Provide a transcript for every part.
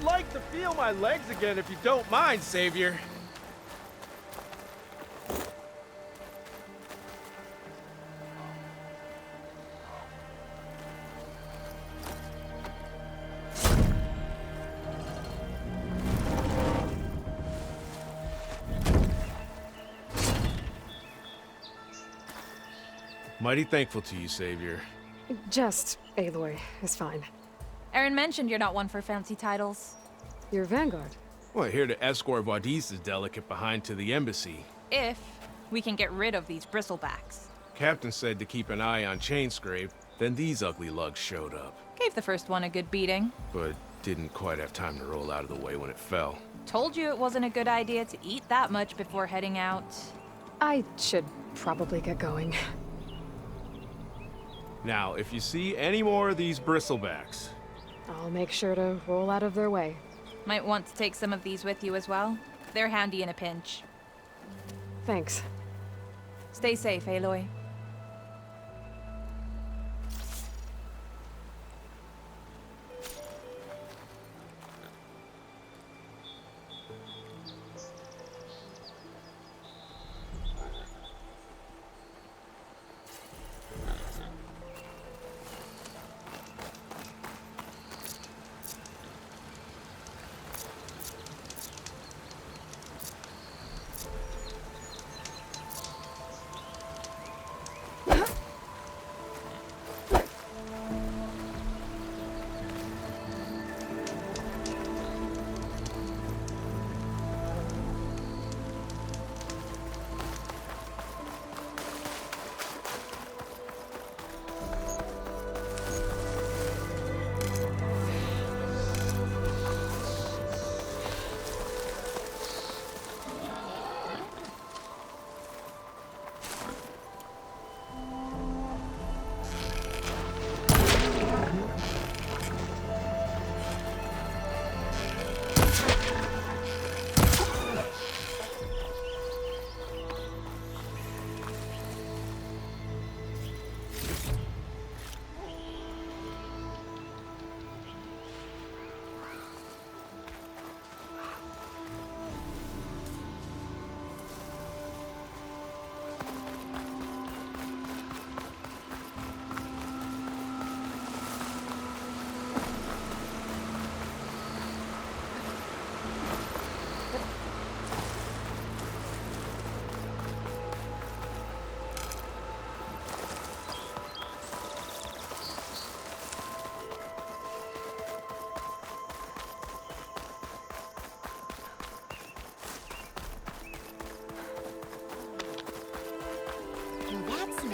I'd like to feel my legs again if you don't mind, Savior. Mighty thankful to you, Savior. Just Aloy is fine. Aaron mentioned you're not one for fancy titles. You're Vanguard. Well, here to escort Wadis's delicate behind to the embassy. If we can get rid of these bristlebacks. Captain said to keep an eye on Chainscrape, then these ugly lugs showed up. Gave the first one a good beating. But didn't quite have time to roll out of the way when it fell. Told you it wasn't a good idea to eat that much before heading out. I should probably get going. Now, if you see any more of these bristlebacks... I'll make sure to roll out of their way. Might want to take some of these with you as well. They're handy in a pinch. Thanks. Stay safe, Aloy.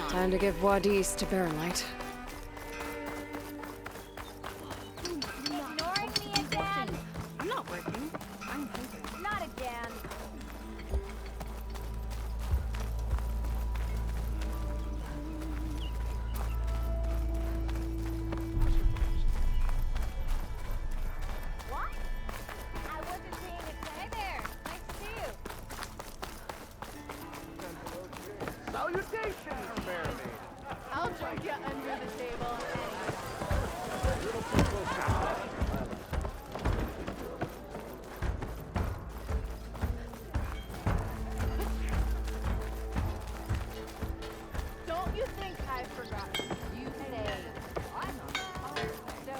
Time to give Wadis to Baronlight. Ignoring me again! I'm not working. I'm thinking. Not again. What? I wasn't paying attention. Hey there! Nice to see you. Salutations, Mermaid! I'll drink you under the table. Don't you think I forgot you today? I'm not. So,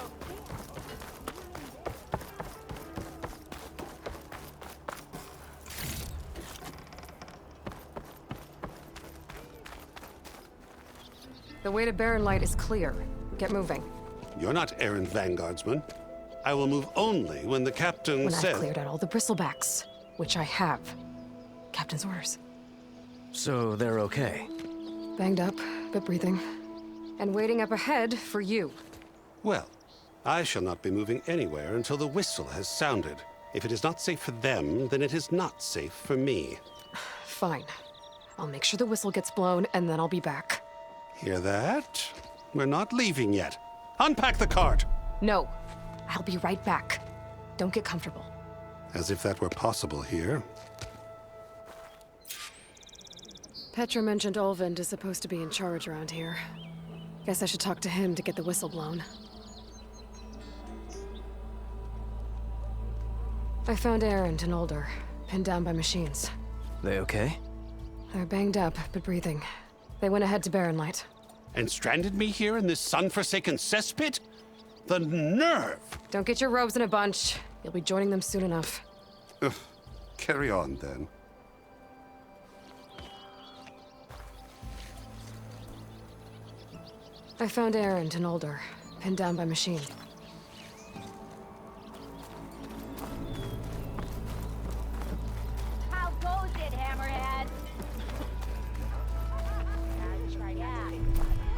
The way to Baronlight is clear. Get moving. You're not errant vanguardsman. I will move only when the captain When says... I've cleared out all the bristlebacks, which I have. Captain's orders. So they're okay? Banged up, but breathing. And waiting up ahead for you. Well, I shall not be moving anywhere until the whistle has sounded. If it is not safe for them, then it is not safe for me. Fine. I'll make sure the whistle gets blown, and then I'll be back. Hear that? We're not leaving yet. Unpack the cart! No. I'll be right back. Don't get comfortable. As if that were possible here. Petra mentioned Olvind is supposed to be in charge around here. Guess I should talk to him to get the whistle blown. I found Erend and Older, pinned down by machines. They okay? They're banged up, but breathing. They went ahead to Barren Light. And stranded me here in this sun-forsaken cesspit? The nerve! Don't get your robes in a bunch. You'll be joining them soon enough. Ugh. Carry on, then. I found Erend and Older, pinned down by machine. How goes it, Hammerhead? Yeah.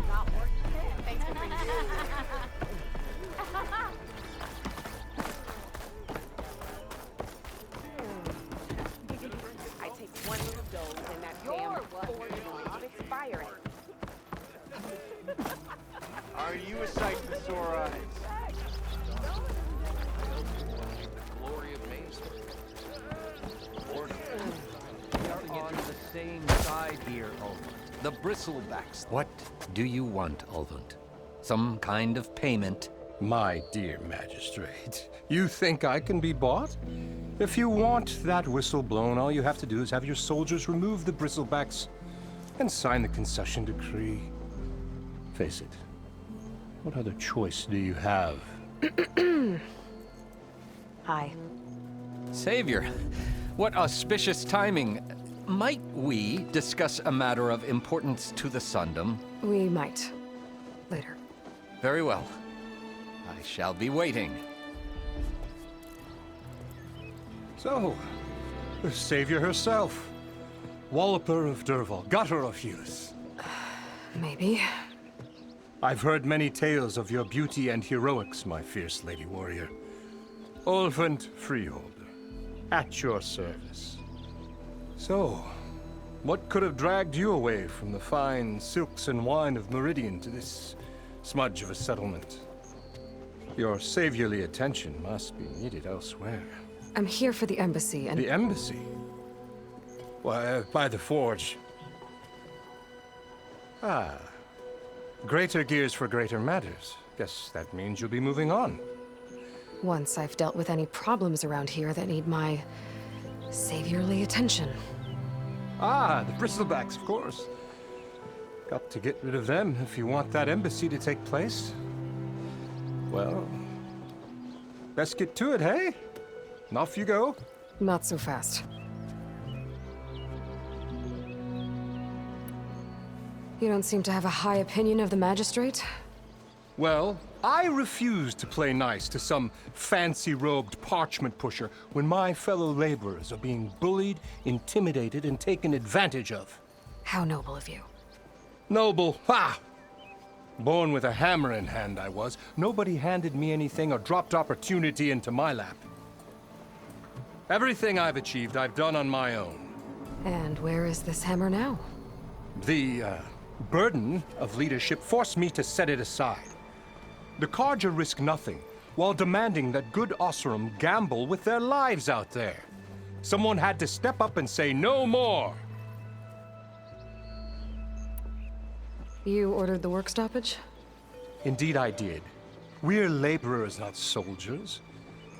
Not working. Thanks for bringing I take one little dose and that damn formula is expiring. Are you a sight for sore eyes? We are on the same side here, Ulvund. The bristlebacks. What do you want, Ulvund? Some kind of payment? My dear magistrate, you think I can be bought? If you want that whistle blown, all you have to do is have your soldiers remove the bristlebacks and sign the concession decree. Face it, what other choice do you have? Hi. Savior, what auspicious timing. Might we discuss a matter of importance to the Sundom? We might. Later. Very well. I shall be waiting. So, the savior herself. Walloper of Derval, gutter of youth. Maybe. I've heard many tales of your beauty and heroics, my fierce lady warrior. Ulvund Freeholder, at your service. So, what could have dragged you away from the fine silks and wine of Meridian to this smudge of a settlement? Your saviorly attention must be needed elsewhere. I'm here for the embassy and... The embassy? Why, by the forge. Ah. Greater gears for greater matters. Guess that means you'll be moving on. Once I've dealt with any problems around here that need my... saviorly attention. Ah, the bristlebacks, of course. Got to get rid of them if you want that embassy to take place. Well, best get to it, hey? And off you go. Not so fast. You don't seem to have a high opinion of the magistrate? Well, I refuse to play nice to some fancy-robed parchment pusher when my fellow laborers are being bullied, intimidated, and taken advantage of. How noble of you. Noble, ha! Born with a hammer in hand, I was. Nobody handed me anything or dropped opportunity into my lap. Everything I've achieved, I've done on my own. And where is this hammer now? The, burden of leadership forced me to set it aside. The Carja risk nothing, while demanding that good Osseram gamble with their lives out there. Someone had to step up and say no more. You ordered the work stoppage? Indeed I did. We're laborers, not soldiers.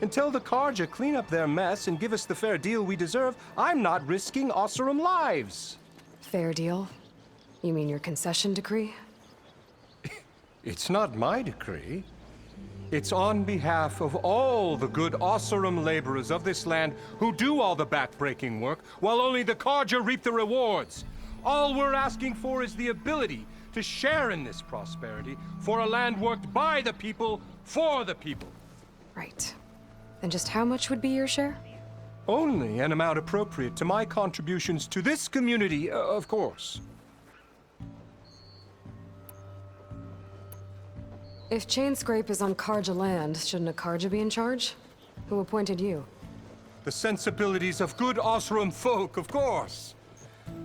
Until the Carja clean up their mess and give us the fair deal we deserve, I'm not risking Osseram lives. Fair deal? You mean your concession decree? It's not my decree. It's on behalf of all the good Osseram laborers of this land who do all the backbreaking work, while only the Carja reap the rewards. All we're asking for is the ability to share in this prosperity for a land worked by the people, for the people. Right. Then just how much would be your share? Only an amount appropriate to my contributions to this community, of course. If Chainscrape is on Carja land, shouldn't a Carja be in charge? Who appointed you? The sensibilities of good Osseram folk, of course.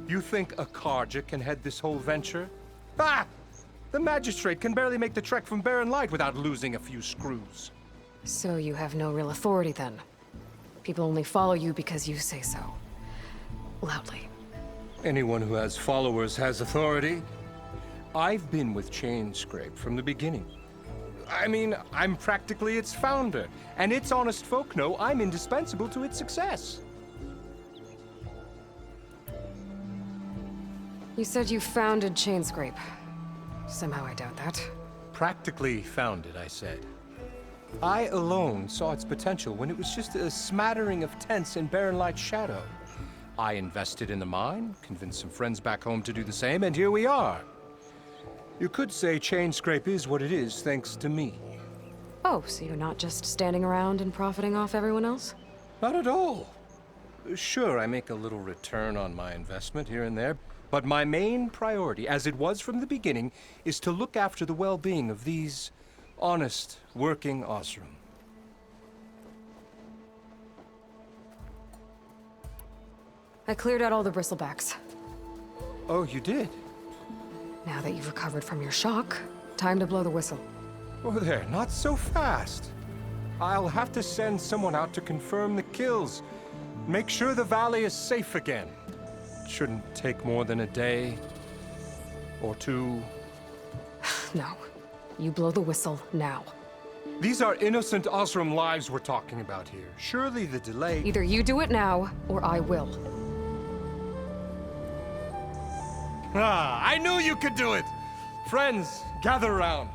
You think a Carja can head this whole venture? Ah! The magistrate can barely make the trek from Barren Light without losing a few screws. So you have no real authority then? People only follow you because you say so. Loudly. Anyone who has followers has authority. I've been with Chainscrape from the beginning. I mean, I'm practically its founder, and its honest folk know I'm indispensable to its success. You said you founded Chainscrape. Somehow I doubt that. Practically founded, I said. I alone saw its potential when it was just a smattering of tents in Barren Light's shadow. I invested in the mine, convinced some friends back home to do the same, and here we are. You could say Chainscrape is what it is thanks to me. Oh, so you're not just standing around and profiting off everyone else? Not at all. Sure, I make a little return on my investment here and there, but my main priority, as it was from the beginning, is to look after the well-being of these honest, working Osram. I cleared out all the bristlebacks. Oh, you did? Now that you've recovered from your shock, time to blow the whistle. Oh, there, not so fast. I'll have to send someone out to confirm the kills. Make sure the valley is safe again. It shouldn't take more than a day or two. No. You blow the whistle now. These are innocent Osram lives we're talking about here. Surely the delay... Either you do it now, or I will. Ah, I knew you could do it! Friends, gather round.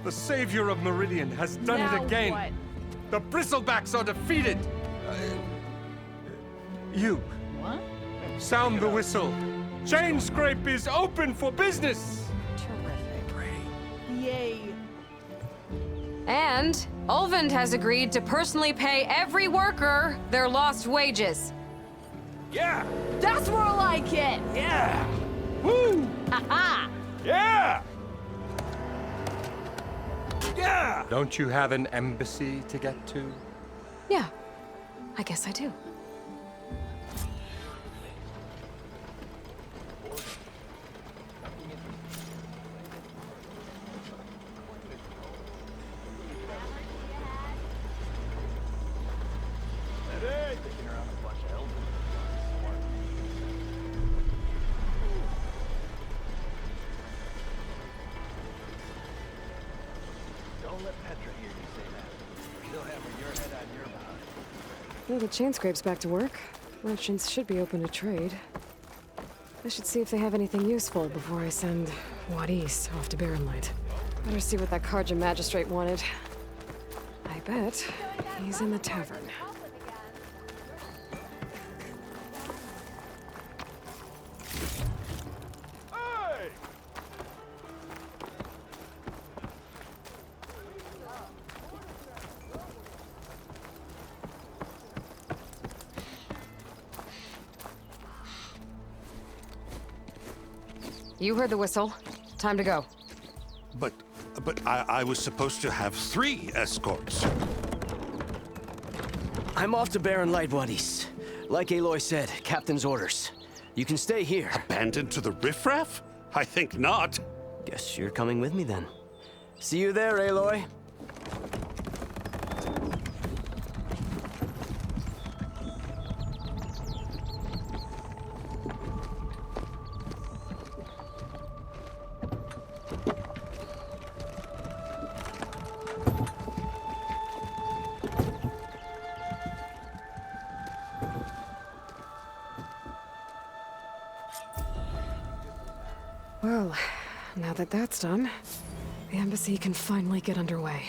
The savior of Meridian has done Now it again. what? The Bristlebacks are defeated. You. What? Sound the whistle. Chainscrape is open for business. Terrific. Yay. And Ulvund has agreed to personally pay every worker their lost wages. Yeah! That's more like it! Yeah! Woo! Ha Yeah! Yeah! Don't you have an embassy to get to? Yeah, I guess I do. Well, the Chainscrape's back to work. Merchants should be open to trade. I should see if they have anything useful before I send Wadis off to Barren Light. Better see what that Karja magistrate wanted. I bet he's in the tavern. Hey! You heard the whistle. Time to go. But I was supposed to have 3 escorts. I'm off to Barren Light, Wadis. Like Aloy said, Captain's orders. You can stay here. Abandoned to the riffraff? I think not. Guess you're coming with me then. See you there, Aloy. Well, now that that's done, the embassy can finally get underway.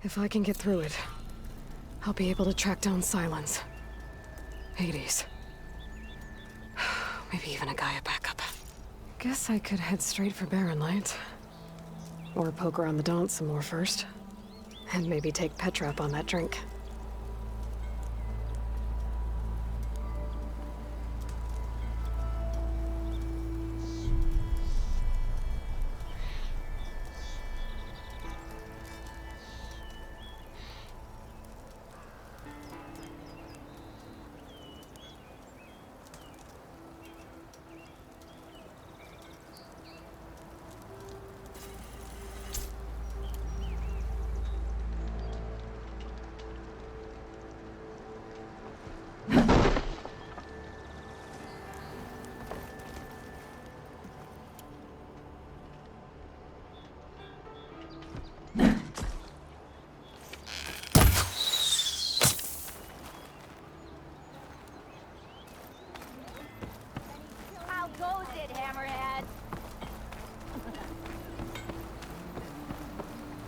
If I can get through it, I'll be able to track down Silence. Hades. Maybe even a Gaia backup. Guess I could head straight for Barren Light. Or poke around the Daunt some more first. And maybe take Petrap on that drink. How goes it, Hammerhead?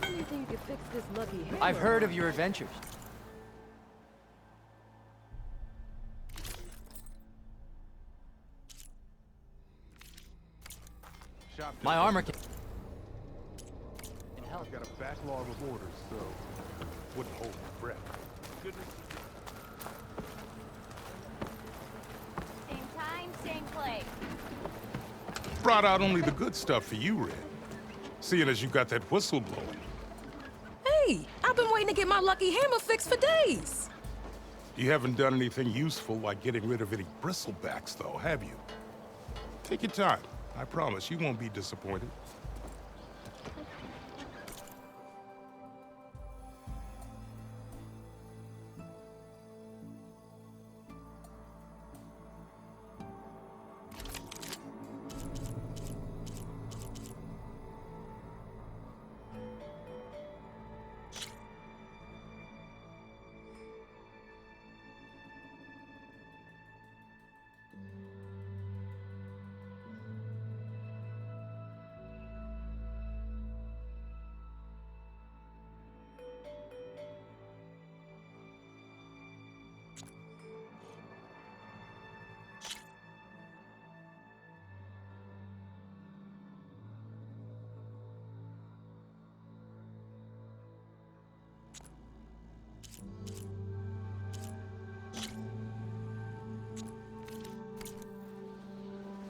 Anything to fix this lucky hammer. I've heard of your adventures. My armor can help. I've got a backlog of orders, so wouldn't hold my breath. Goodness. Same time, same place. Brought out only the good stuff for you, Red. Seeing as you got that whistle blowing. Hey, I've been waiting to get my lucky hammer fixed for days. You haven't done anything useful like getting rid of any bristlebacks, though, have you? Take your time. I promise you won't be disappointed.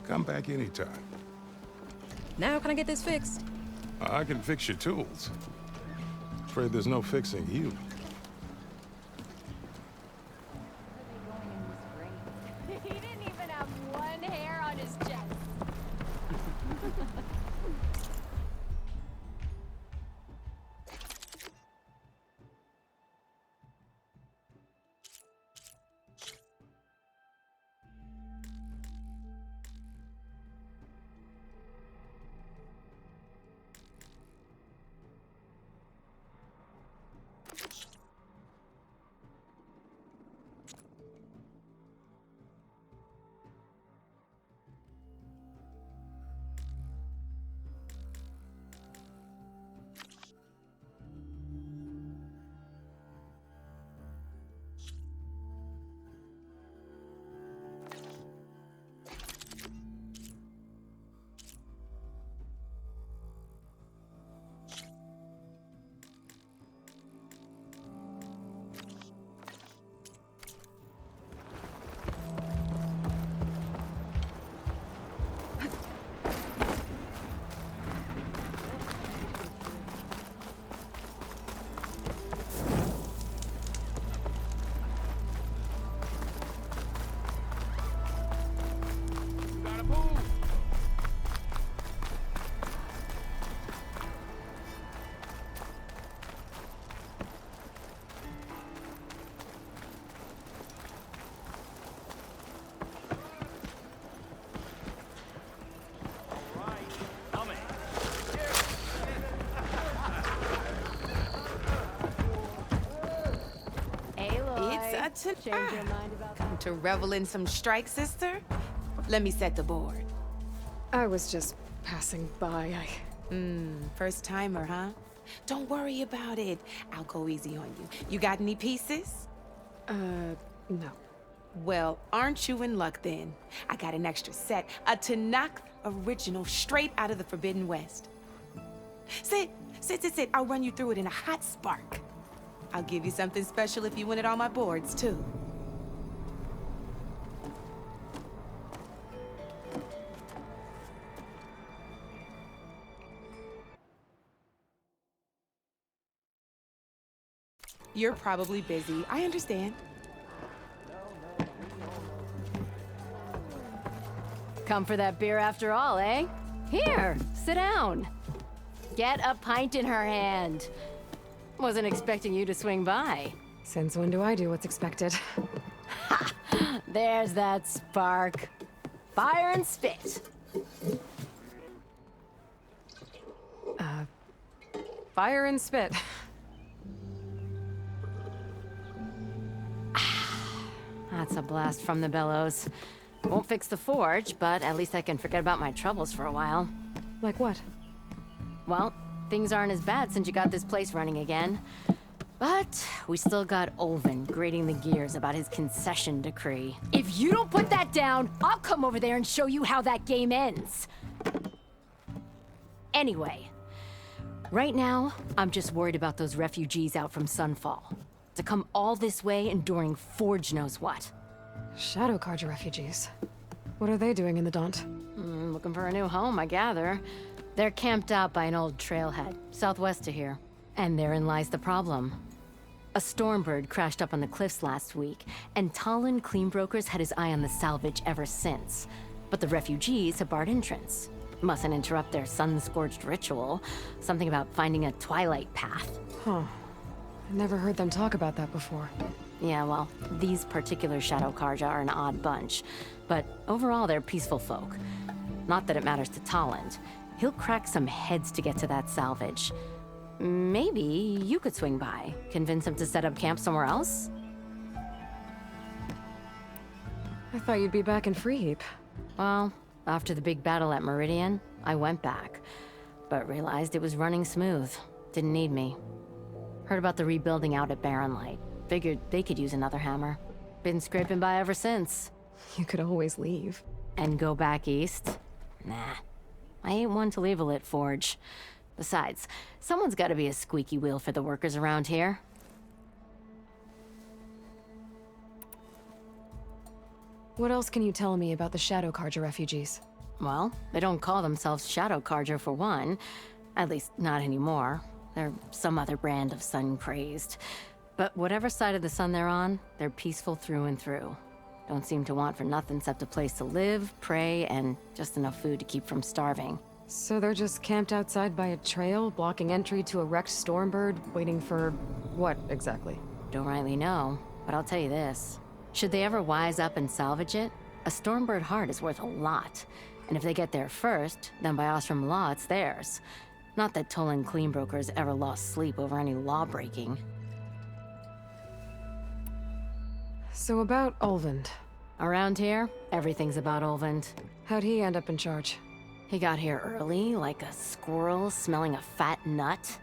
Come back anytime. Now can I get this fixed? I can fix your tools. Afraid there's no fixing you. He didn't even have one hair on his chest. Change your mind about that? To revel in some strike, sister? Let me set the board. I was just passing by. First timer, huh? Don't worry about it. I'll go easy on you. You got any pieces? No. Well, aren't you in luck then? I got an extra set, a Tanakh original straight out of the Forbidden West. Sit. I'll run you through it in a hot spark. I'll give you something special if you win it on my boards, too. You're probably busy. I understand. Come for that beer after all, eh? Here, sit down. Get a pint in her hand. Wasn't expecting you to swing by. Since when do I do what's expected? Ha! There's that spark. Fire and spit. Fire and spit. That's a blast from the bellows. Won't fix the forge, but at least I can forget about my troubles for a while. Like what? Well, things aren't as bad since you got this place running again. But we still got Olvin grating the gears about his concession decree. If you don't put that down, I'll come over there and show you how that game ends. Anyway, right now, I'm just worried about those refugees out from Sunfall. To come all this way enduring Forge knows what. Shadow Carja refugees. What are they doing in the Daunt? Looking for a new home, I gather. They're camped out by an old trailhead, southwest of here. And therein lies the problem. A Stormbird crashed up on the cliffs last week, and Talon Cleanbrokers had his eye on the salvage ever since. But the refugees have barred entrance. Mustn't interrupt their sun-scorched ritual. Something about finding a twilight path. Huh. I never heard them talk about that before. Yeah, well, these particular Shadow Carja are an odd bunch. But overall, they're peaceful folk. Not that it matters to Talent. He'll crack some heads to get to that salvage. Maybe you could swing by, convince him to set up camp somewhere else? I thought you'd be back in Freeheap. Well, after the big battle at Meridian, I went back. But realized it was running smooth. Didn't need me. Heard about the rebuilding out at Barren Light. Figured they could use another hammer. Been scraping by ever since. You could always leave. And go back east? Nah. I ain't one to leave a lit forge. Besides, someone's gotta be a squeaky wheel for the workers around here. What else can you tell me about the Shadow Carja refugees? Well, they don't call themselves Shadow Carja for one. At least, not anymore. They're some other brand of sun-crazed. But whatever side of the sun they're on, they're peaceful through and through. Don't seem to want for nothing except a place to live, pray, and just enough food to keep from starving. So they're just camped outside by a trail, blocking entry to a wrecked Stormbird, waiting for what exactly? Don't rightly know, but I'll tell you this. Should they ever wise up and salvage it, a Stormbird heart is worth a lot. And if they get there first, then by Ostrom law, it's theirs. Not that Tolan Cleanbrokers ever lost sleep over any law breaking. So about Olvend. Around here, everything's about Olvend. How'd he end up in charge? He got here early, like a squirrel smelling a fat nut.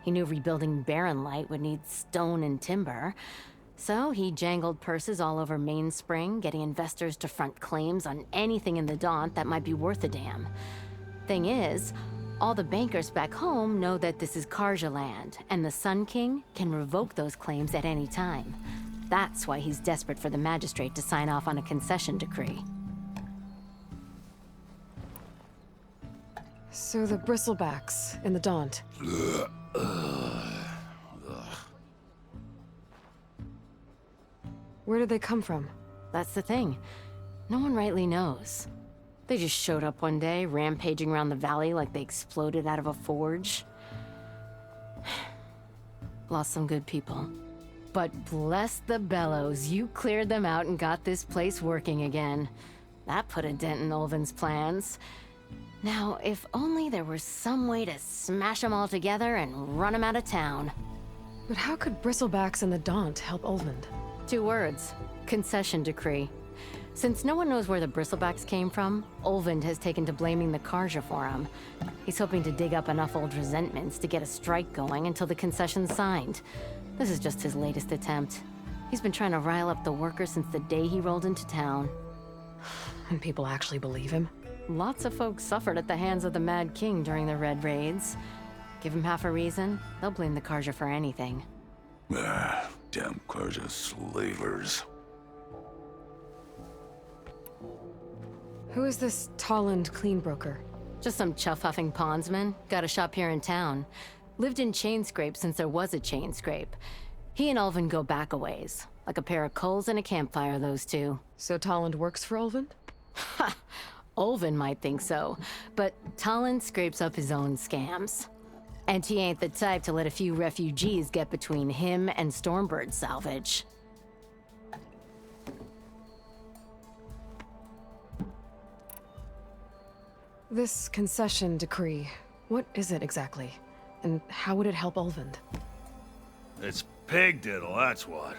He knew rebuilding Barren Light would need stone and timber. So he jangled purses all over Mainspring, getting investors to front claims on anything in the Daunt that might be worth a damn. Thing is, all the bankers back home know that this is Carja land, and the Sun King can revoke those claims at any time. That's why he's desperate for the magistrate to sign off on a concession decree. So the bristlebacks in the Daunt. Where did they come from? That's the thing. No one rightly knows. They just showed up one day, rampaging around the valley like they exploded out of a forge. Lost some good people. But bless the bellows, you cleared them out and got this place working again. That put a dent in Olvin's plans. Now, if only there was some way to smash them all together and run them out of town. But how could bristlebacks in the Daunt help Olvend? 2 words. Concession decree. Since no one knows where the bristlebacks came from, Olvind has taken to blaming the Karja for them. He's hoping to dig up enough old resentments to get a strike going until the concession's signed. This is just his latest attempt. He's been trying to rile up the workers since the day he rolled into town. And people actually believe him? Lots of folks suffered at the hands of the Mad King during the Red Raids. Give him half a reason, they'll blame the Karja for anything. Damn Karja slavers. Who is this Tolland clean broker? Just some chuff-huffing pondsman. Got a shop here in town. Lived in Chainscrape since there was a Chainscrape. He and Ulvin go back a ways. Like a pair of coals in a campfire, those two. So Tolland works for Ulvin? Ha! Ulvin might think so, but Tolland scrapes up his own scams. And he ain't the type to let a few refugees get between him and Stormbird salvage. This concession decree, what is it exactly? And how would it help Ulvund? It's pig diddle, that's what.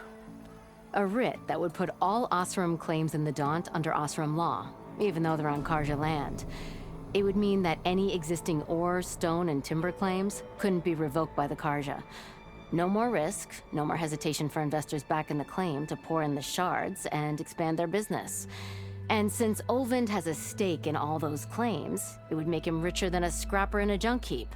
A writ that would put all Osram claims in the Daunt under Osram law, even though they're on Karja land. It would mean that any existing ore, stone, and timber claims couldn't be revoked by the Karja. No more risk, no more hesitation for investors back in the claim to pour in the shards and expand their business. And since Ulvind has a stake in all those claims, it would make him richer than a scrapper in a junk heap.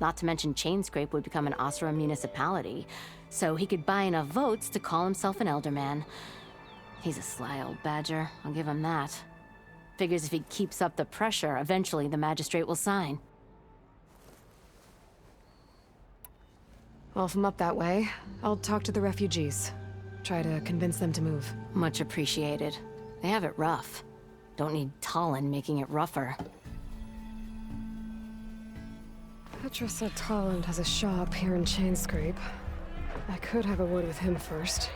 Not to mention Chainscrape would become an Osram municipality, so he could buy enough votes to call himself an elderman. He's a sly old badger, I'll give him that. Figures if he keeps up the pressure, eventually the magistrate will sign. Well, if I'm up that way, I'll talk to the refugees. Try to convince them to move. Much appreciated. They have it rough. Don't need Tolland making it rougher. Petra said Tolland has a shop here in Chainscrape. I could have a word with him first.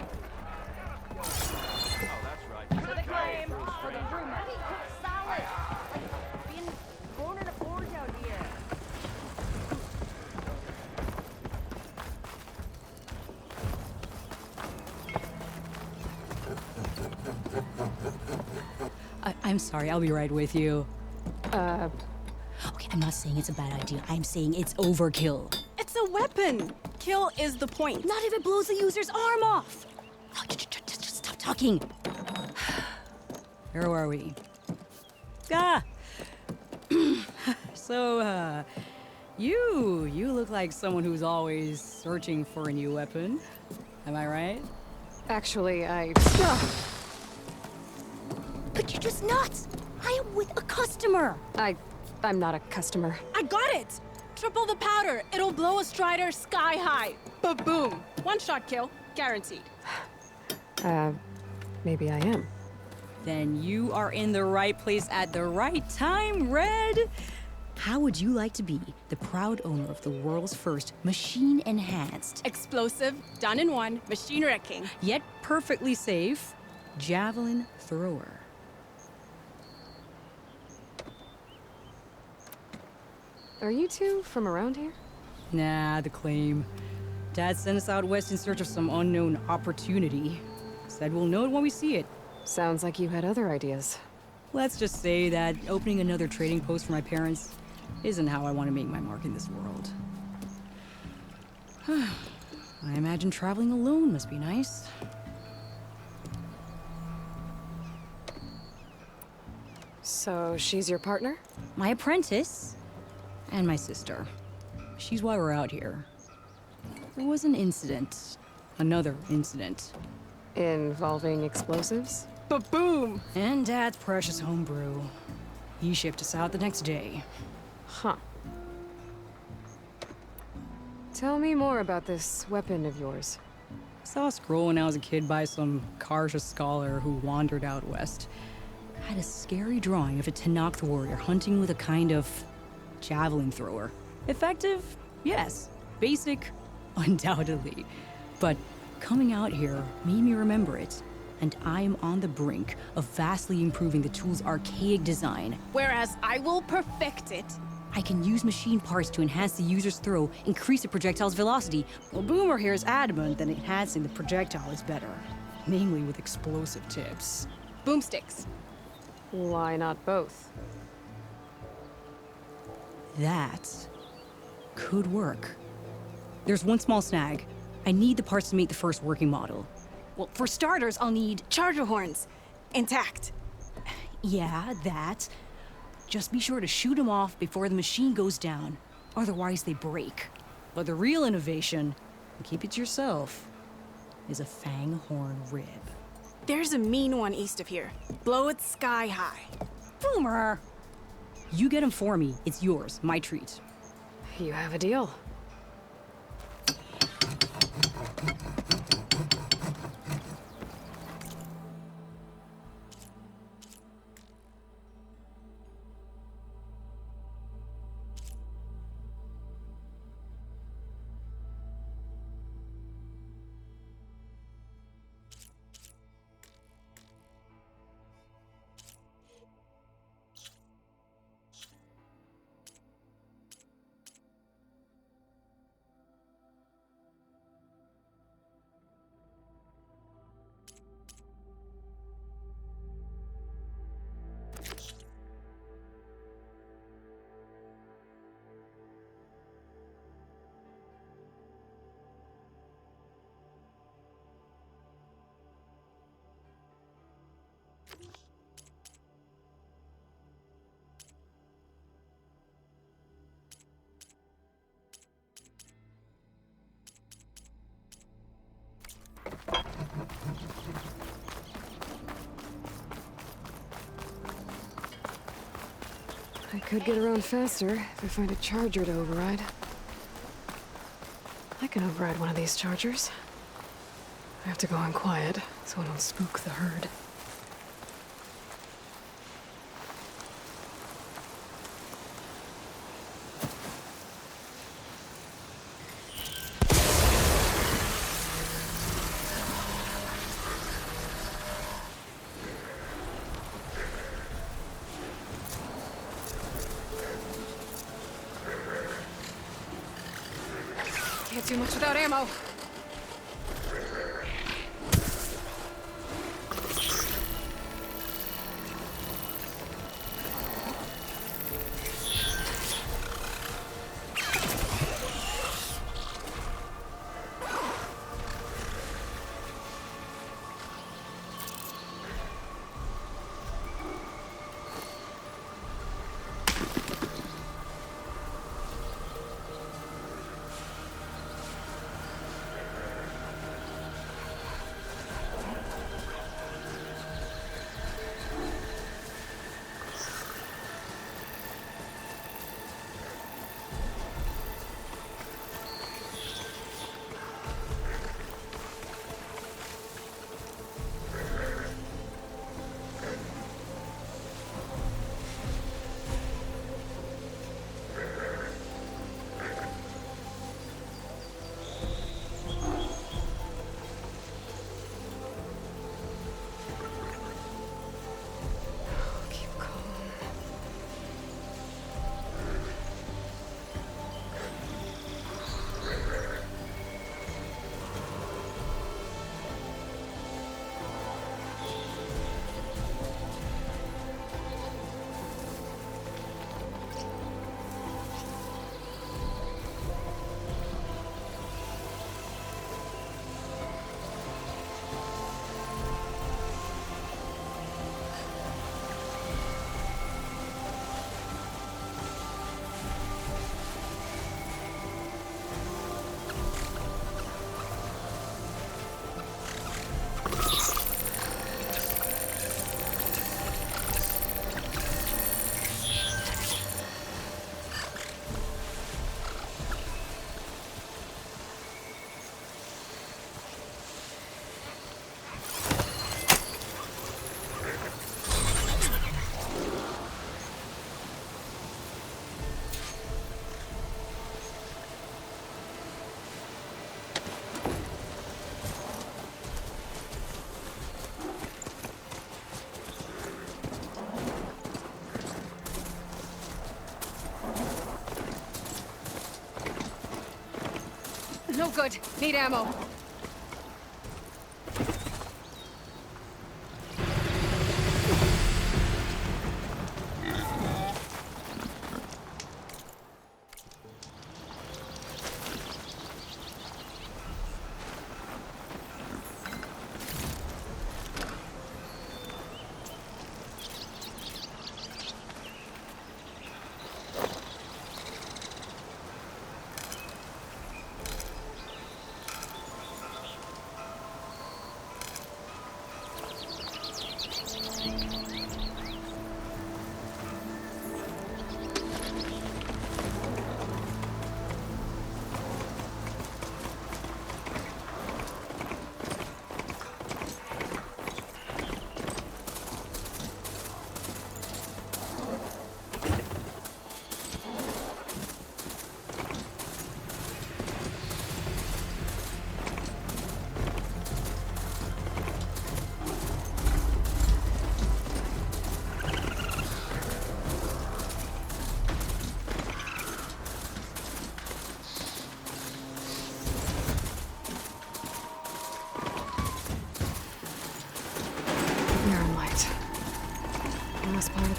To the claim. For the Drumati cooked salad. Like, being born in a forge out here. I'm sorry, I'll be right with you. Okay, I'm not saying it's a bad idea. I'm saying it's overkill. It's a weapon. Kill is the point. Not if it blows the user's arm off. Oh, just stop talking. Where are we? So, you look like someone who's always searching for a new weapon. Am I right? Actually, But you're just nuts. I am with a customer. I'm not a customer. I got it. Triple the powder. It'll blow a Strider sky high. Ba-boom. One shot kill. Guaranteed. Maybe I am. Then you are in the right place at the right time, Red. How would you like to be the proud owner of the world's first machine-enhanced, Explosive, done in one, machine wrecking, yet perfectly safe, javelin thrower? Are you two from around here? Nah, the claim. Dad sent us out west in search of some unknown opportunity. Said we'll know it when we see it. Sounds like you had other ideas. Let's just say that opening another trading post for my parents isn't how I want to make my mark in this world. I imagine traveling alone must be nice. So she's your partner? My apprentice and my sister. She's why we're out here. There was an incident. Another incident. Involving explosives? Ba-boom! And Dad's precious homebrew. He shipped us out the next day. Huh. Tell me more about this weapon of yours. I saw a scroll when I was a kid by some Karja scholar who wandered out west. Had a scary drawing of a Tenakth warrior hunting with a kind of javelin thrower. Effective? Yes. Basic? Undoubtedly. But coming out here made me remember it. And I'm on the brink of vastly improving the tool's archaic design. Whereas I will perfect it. I can use machine parts to enhance the user's throw, increase the projectile's velocity. Well, Boomer here is adamant that enhancing the projectile is better. Namely with explosive tips. boomsticks. Why not both? That could work. There's one small snag. I need the parts to make the first working model. Well, for starters, I'll need charger horns. Intact. Yeah, that. Just be sure to shoot them off before the machine goes down. Otherwise, they break. But the real innovation, and keep it to yourself, is a fang horn rib. There's a mean one east of here. Blow it sky high. Boomer! You get him for me. It's yours. My treat. You have a deal. I could get around faster if I find a charger to override. I can override one of these chargers. I have to go in quiet so I don't spook the herd. Can't do much without ammo. No good. Need ammo.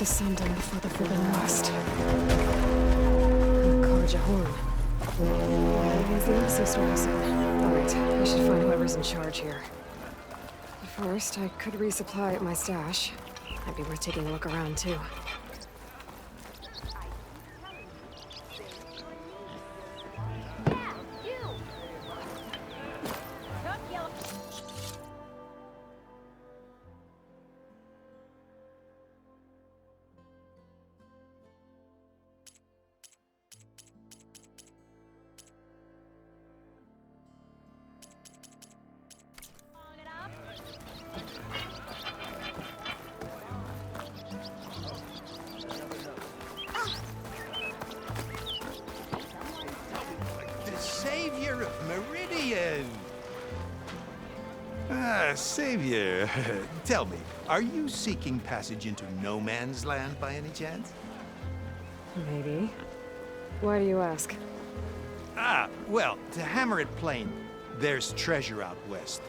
the sun down before the Forbidden West. Karja Horn. That means the embassy store is alright, I should find whoever's in charge here. But first, I could resupply at my stash. Might be worth taking a look around, too. Savior of Meridian! Savior, tell me, are you seeking passage into no man's land by any chance? Maybe. Why do you ask? Well, to hammer it plain, there's treasure out west.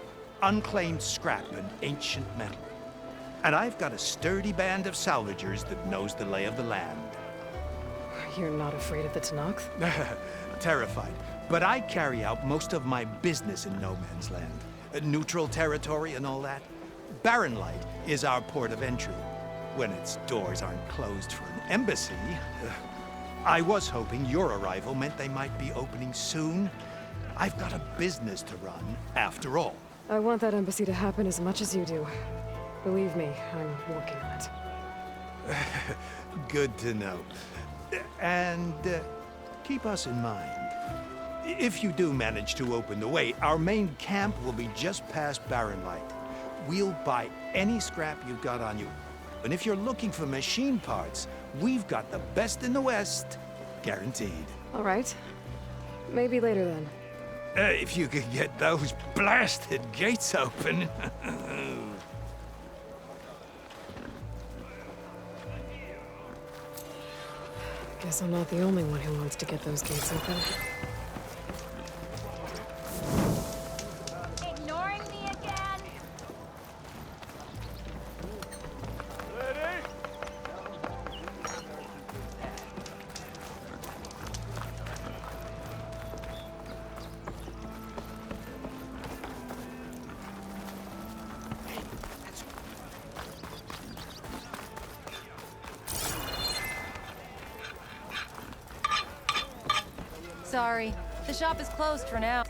Unclaimed scrap and ancient metal. And I've got a sturdy band of salvagers that knows the lay of the land. You're not afraid of the Tenakth? Terrified. But I carry out most of my business in no man's land. Neutral territory and all that. Barren Light is our port of entry, when its doors aren't closed for an embassy. I was hoping your arrival meant they might be opening soon. I've got a business to run, after all. I want that embassy to happen as much as you do. Believe me, I'm working on it. Good to know. And keep us in mind. If you do manage to open the way, our main camp will be just past Barren Light. We'll buy any scrap you've got on you. And if you're looking for machine parts, we've got the best in the West, guaranteed. All right. Maybe later then. If you could get those blasted gates open. Guess I'm not the only one who wants to get those gates open. Ignoring me again? Sorry, the shop is closed for now.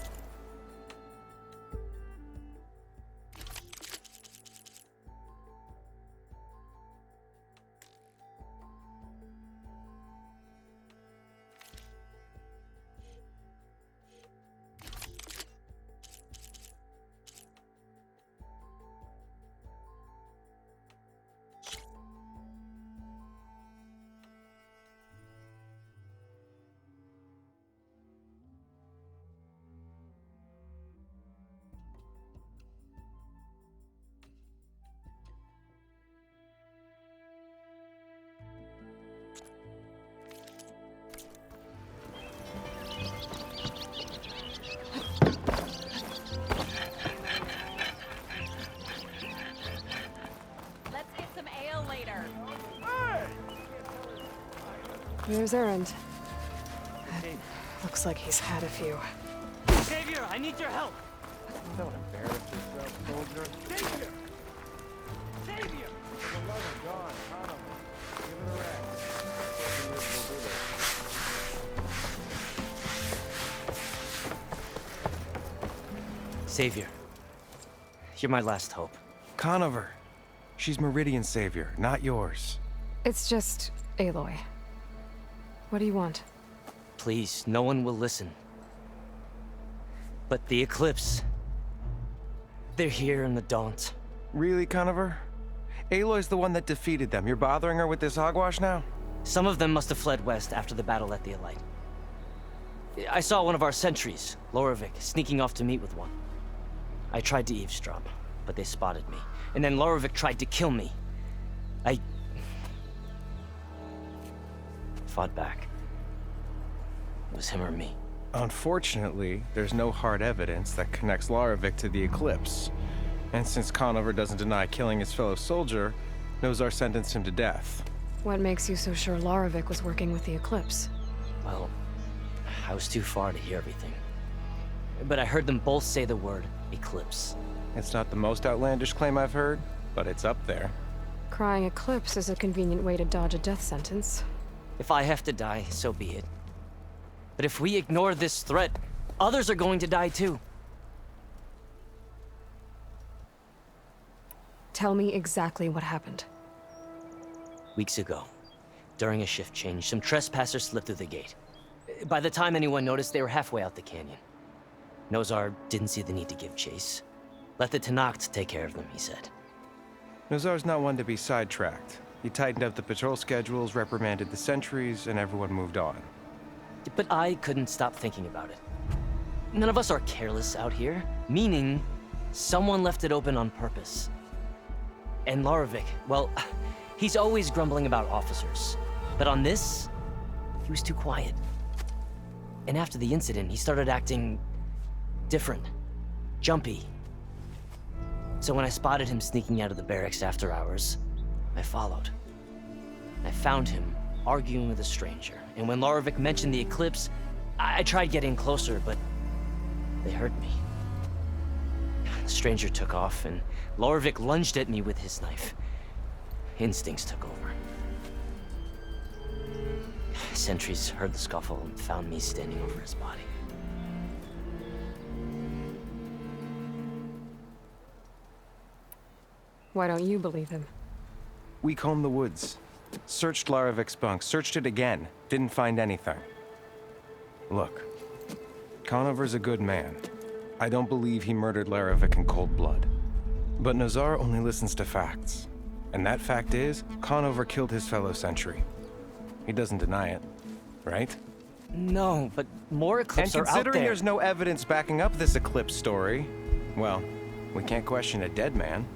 There's Erend. Looks like he's had a few. Savior, I need your help! Don't embarrass yourself, soldier. Savior! Savior! For the love of God, count on me. Give it a rest. Savior, you're my last hope. Conover. She's Meridian's savior, not yours. It's just Aloy. What do you want? Please, no one will listen. But the Eclipse... they're here in the Daunt. Really, Conover? Aloy's the one that defeated them. You're bothering her with this hogwash now? Some of them must have fled west after the battle at the Elite. I saw one of our sentries, Lorevic, sneaking off to meet with one. I tried to eavesdrop, but they spotted me. And then Lorevic tried to kill me. I fought back. It was him or me. Unfortunately, there's no hard evidence that connects Lorevic to the Eclipse. And since Conover doesn't deny killing his fellow soldier, Nozar sentenced him to death. What makes you so sure Larovic was working with the Eclipse? Well, I was too far to hear everything. But I heard them both say the word Eclipse. It's not the most outlandish claim I've heard, but it's up there. Crying Eclipse is a convenient way to dodge a death sentence. If I have to die, so be it. But if we ignore this threat, others are going to die too. Tell me exactly what happened. Weeks ago, during a shift change, some trespassers slipped through the gate. By the time anyone noticed, they were halfway out the canyon. Nozar didn't see the need to give chase. Let the Tenakth take care of them, he said. Nozar's not one to be sidetracked. He tightened up the patrol schedules, reprimanded the sentries, and everyone moved on. But I couldn't stop thinking about it. None of us are careless out here, meaning someone left it open on purpose. And Larovic, well, he's always grumbling about officers. But on this, he was too quiet. And after the incident, he started acting different, jumpy. So when I spotted him sneaking out of the barracks after hours, I followed. I found him arguing with a stranger. And when Larovic mentioned the Eclipse, I tried getting closer, but they heard me. The stranger took off, and Larovic lunged at me with his knife. Instincts took over. Sentries heard the scuffle and found me standing over his body. Why don't you believe him? We combed the woods. Searched Larovic's bunk, searched it again. Didn't find anything. Look, Conover's a good man. I don't believe he murdered Larovic in cold blood. But Nozar only listens to facts. And that fact is, Conover killed his fellow sentry. He doesn't deny it, right? No, but more Eclipse are out there. And considering there's no evidence backing up this Eclipse story, well, we can't question a dead man.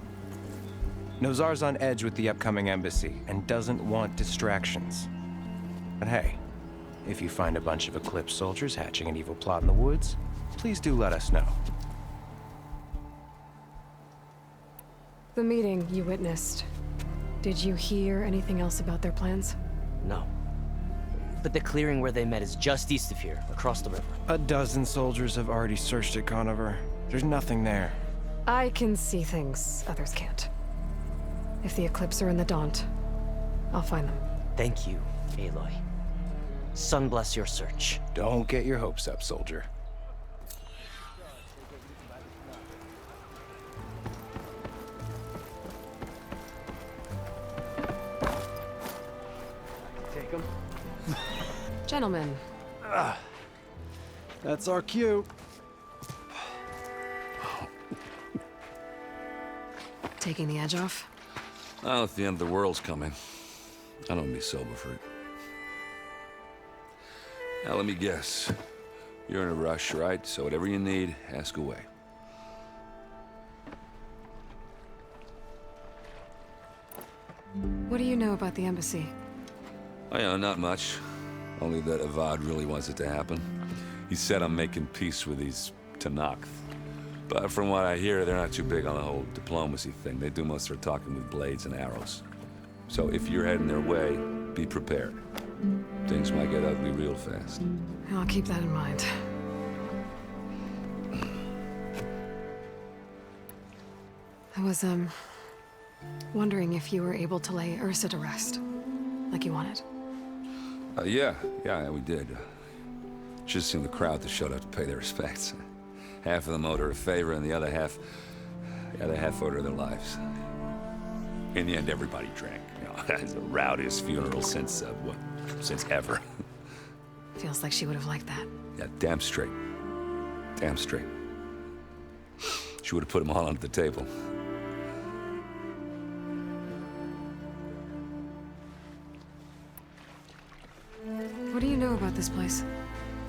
Nozar's on edge with the upcoming embassy and doesn't want distractions. But hey, if you find a bunch of Eclipse soldiers hatching an evil plot in the woods, please do let us know. The meeting you witnessed. Did you hear anything else about their plans? No. But the clearing where they met is just east of here, across the river. A dozen soldiers have already searched it, Conover. There's nothing there. I can see things others can't. If the Eclipse are in the Daunt, I'll find them. Thank you, Aloy. Sun bless your search. Don't get your hopes up, soldier. Take him. Gentlemen. That's our cue. Taking the edge off? Oh, if the end of the world's coming, I don't be sober for it. Now, let me guess. You're in a rush, right? So whatever you need, ask away. What do you know about the embassy? Oh, yeah, not much. Only that Avad really wants it to happen. He said I'm making peace with these Tenakth. But from what I hear, they're not too big on the whole diplomacy thing. They do most of their talking with blades and arrows. So if you're heading their way, be prepared. Things might get ugly real fast. I'll keep that in mind. I was, wondering if you were able to lay Ursa to rest, like you wanted. Yeah, we did. Just seemed the crowd that showed up to pay their respects. Half of them owed her a favor, and the other half owed her their lives. In the end, everybody drank. You know, it's the rowdiest funeral since ever. Feels like she would have liked that. Yeah, damn straight. Damn straight. She would have put them all under the table. What do you know about this place?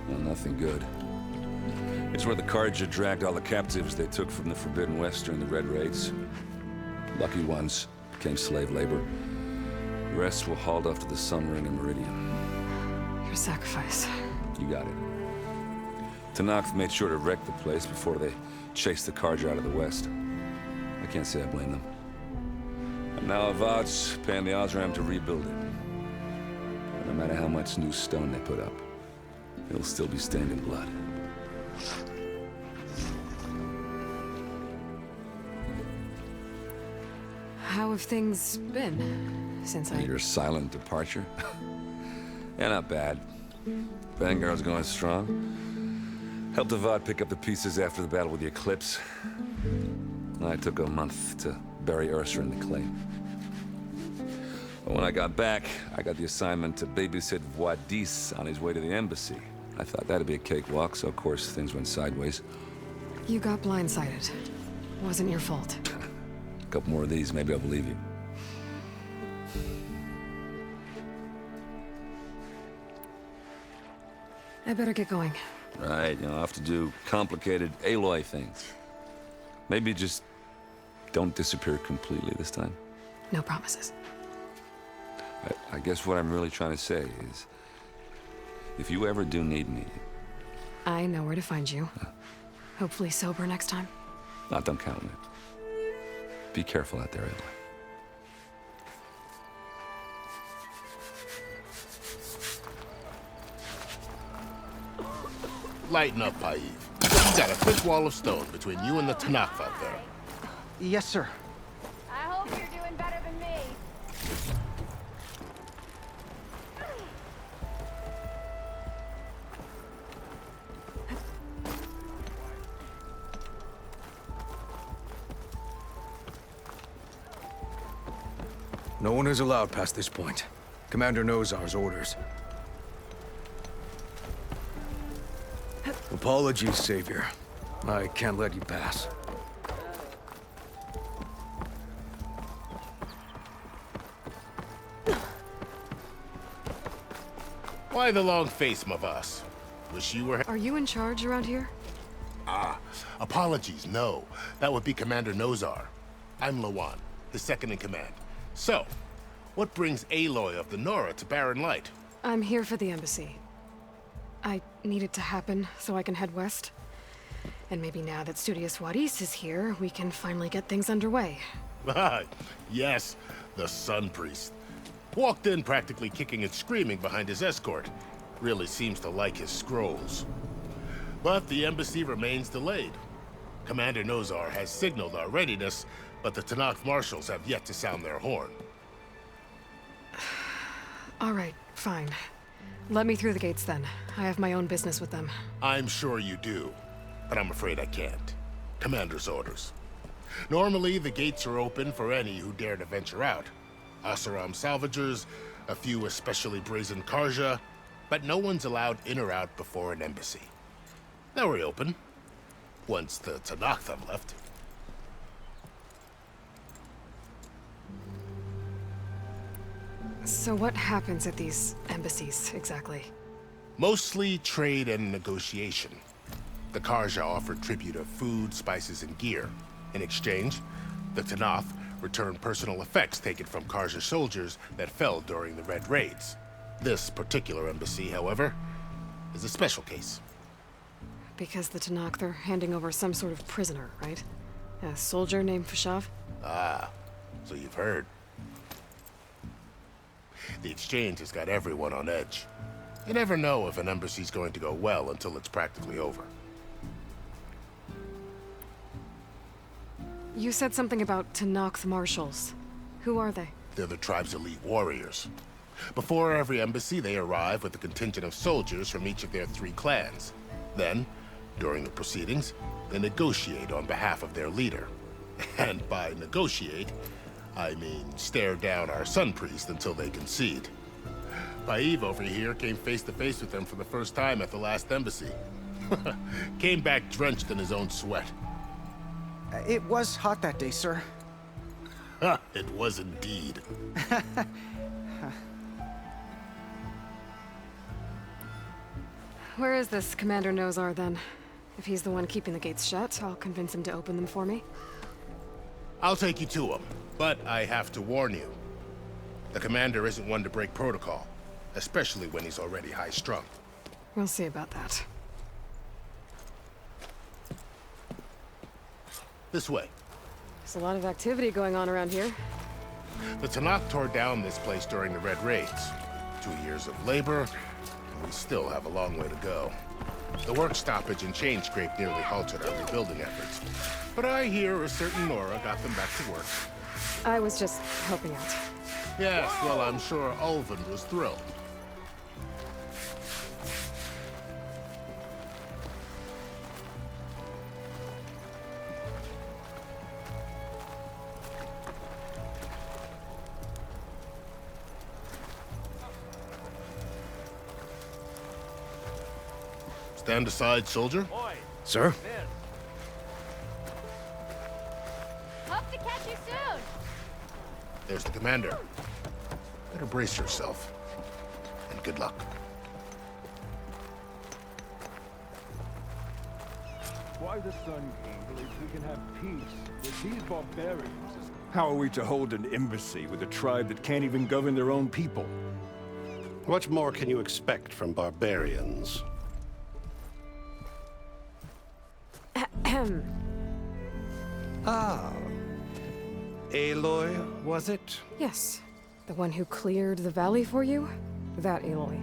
Well, nothing good. It's where the Carja dragged all the captives they took from the Forbidden West during the Red Raids. Lucky ones became slave labor. The rest were hauled off to the Sun Ring and Meridian. Your sacrifice. You got it. Tenakth made sure to wreck the place before they chased the Carja out of the West. I can't say I blame them. And now Avad's paying the Osram to rebuild it. No matter how much new stone they put up, it'll still be stained in blood. How have things been since Your silent departure? Yeah, not bad. Vanguard's going strong. Helped Avad pick up the pieces after the battle with the Eclipse. I took a month to bury Ursa in the clay. But when I got back, I got the assignment to babysit Wadis on his way to the embassy. I thought that'd be a cakewalk, so of course things went sideways. You got blindsided. Wasn't your fault. A couple more of these, maybe I'll believe you. I better get going. Right, I'll have to do complicated Aloy things. Maybe just don't disappear completely this time. No promises. I guess what I'm really trying to say is, if you ever do need me... I know where to find you. Hopefully sober next time. Don't count on it. Be careful out there, Aloy. Lighten up, Paiv. You got a thick wall of stone between you and the Tanakh out there. Yes, sir. I hope you're doing better than me. No one is allowed past this point. Commander Nozar's orders. Apologies, Savior. I can't let you pass. Why the long face, Mavas? Wish you were... Are you in charge around here? Apologies, no. That would be Commander Nozar. I'm Lawan, his second in command. So, what brings Aloy of the Nora to Barren Light? I'm here for the embassy. I need it to happen so I can head west. And maybe now that Studious Wadis is here, we can finally get things underway. Yes, the Sun Priest. Walked in practically kicking and screaming behind his escort. Really seems to like his scrolls. But the embassy remains delayed. Commander Nozar has signaled our readiness, but the Tanakh marshals have yet to sound their horn. All right, fine. Let me through the gates then. I have my own business with them. I'm sure you do, but I'm afraid I can't. Commander's orders. Normally, the gates are open for any who dare to venture out. Asaram salvagers, a few especially brazen Karja, but no one's allowed in or out before an embassy. They'll reopen, once the Tanakh have left. So what happens at these embassies, exactly? Mostly trade and negotiation. The Karja offer tribute of food, spices, and gear. In exchange, the Tanakh return personal effects taken from Karja soldiers that fell during the Red Raids. This particular embassy, however, is a special case. Because the Tanakh, they're handing over some sort of prisoner, right? A soldier named Fashav? So you've heard. The exchange has got everyone on edge. You never know if an embassy's going to go well until it's practically over. You said something about Tanakh marshals. Who are they? They're the tribe's elite warriors. Before every embassy, they arrive with a contingent of soldiers from each of their 3 clans. Then, during the proceedings, they negotiate on behalf of their leader. And by negotiate, I mean stare down our Sun Priest until they concede. Paiv over here came face to face with them for the first time at the last embassy. Came back drenched in his own sweat. It was hot that day, sir. It was indeed. Where is this Commander Nozar, then? If he's the one keeping the gates shut, I'll convince him to open them for me. I'll take you to him, but I have to warn you. The commander isn't one to break protocol, especially when he's already high-strung. We'll see about that. This way. There's a lot of activity going on around here. The Tanakh tore down this place during the Red Raids. 2 years of labor, and we still have a long way to go. The work stoppage and chain scrape nearly halted our rebuilding efforts. But I hear a certain Nora got them back to work. I was just helping out. Yes, well, I'm sure Ulvin was thrilled. Stand aside, soldier. Sir? Hope to catch you soon. There's the commander. Better brace yourself. And good luck. Why the Sun King believes we can have peace with these barbarians. How are we to hold an embassy with a tribe that can't even govern their own people? What more can you expect from barbarians? Ah. Aloy, was it? Yes. The one who cleared the valley for you? That Aloy.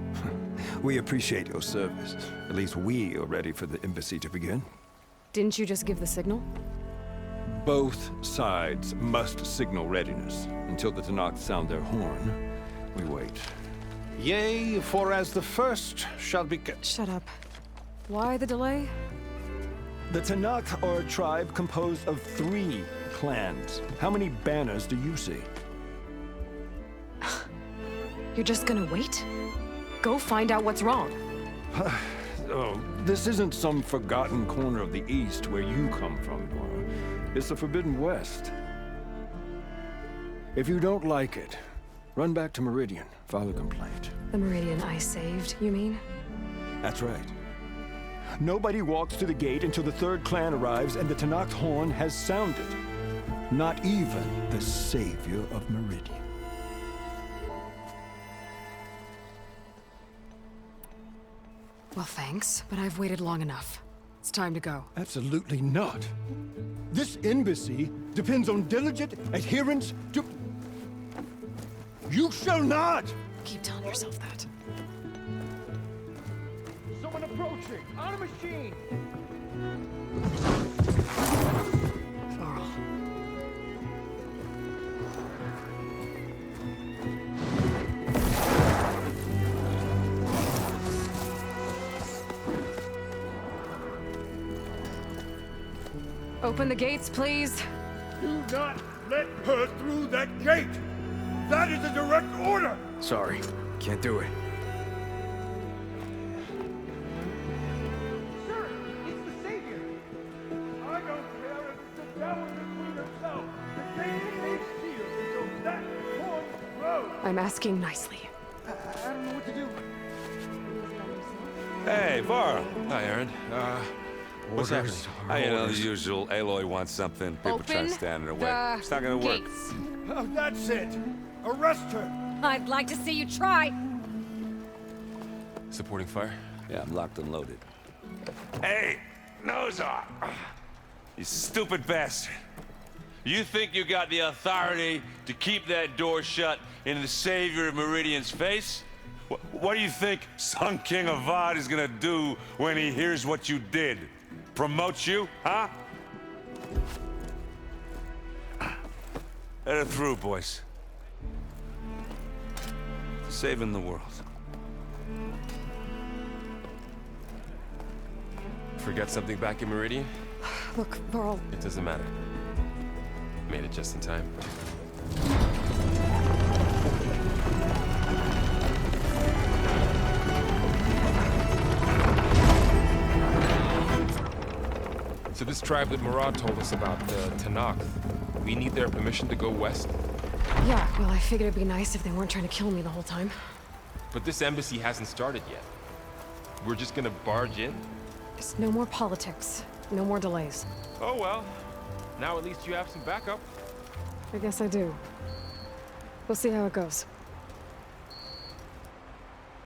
We appreciate your service. At least we are ready for the embassy to begin. Didn't you just give the signal? Both sides must signal readiness. Until the Tenakth sound their horn, we wait. Yea, for as the first shall be... Shut up. Why the delay? The Tenakth are a tribe composed of 3 clans. How many banners do you see? You're just gonna wait? Go find out what's wrong. Oh, this isn't some forgotten corner of the East where you come from, Laura. It's the Forbidden West. If you don't like it, run back to Meridian, file a complaint. The Meridian I saved, you mean? That's right. Nobody walks to the gate until the 3rd clan arrives and the Tenakth horn has sounded. Not even the savior of Meridian. Well, thanks, but I've waited long enough. It's time to go. Absolutely not. This embassy depends on diligent adherence to... You shall not! Keep telling yourself that. Someone approaching! On a machine! Varl. Open the gates, please. Do not let her through that gate! That is a direct order! Sorry, can't do it. Sir, it's the Savior! I don't care if it's the devil between herself. The gate is sealed until that horn blows. I'm asking nicely. I don't know what to do. Hey, Varl. Hi, Aaron. What's happening? You know, the usual. Aloy wants something. People try to stand in her way. It's not gonna work. Oh, that's it! Arrest her! I'd like to see you try. Supporting fire? Yeah, I'm locked and loaded. Hey, Nozar! You stupid bastard. You think you got the authority to keep that door shut in the savior of Meridian's face? What do you think Sun King Avad is gonna do when he hears what you did? Promote you, huh? Let her through, boys. Saving the world. Forget something back in Meridian? Look, Varl. It doesn't matter. Made it just in time. So this tribe that Murad told us about, the Tenakth, we need their permission to go west? Yeah, well, I figured it'd be nice if they weren't trying to kill me the whole time. But this embassy hasn't started yet. We're just gonna barge in? Just no more politics. No more delays. Oh well. Now at least you have some backup. I guess I do. We'll see how it goes.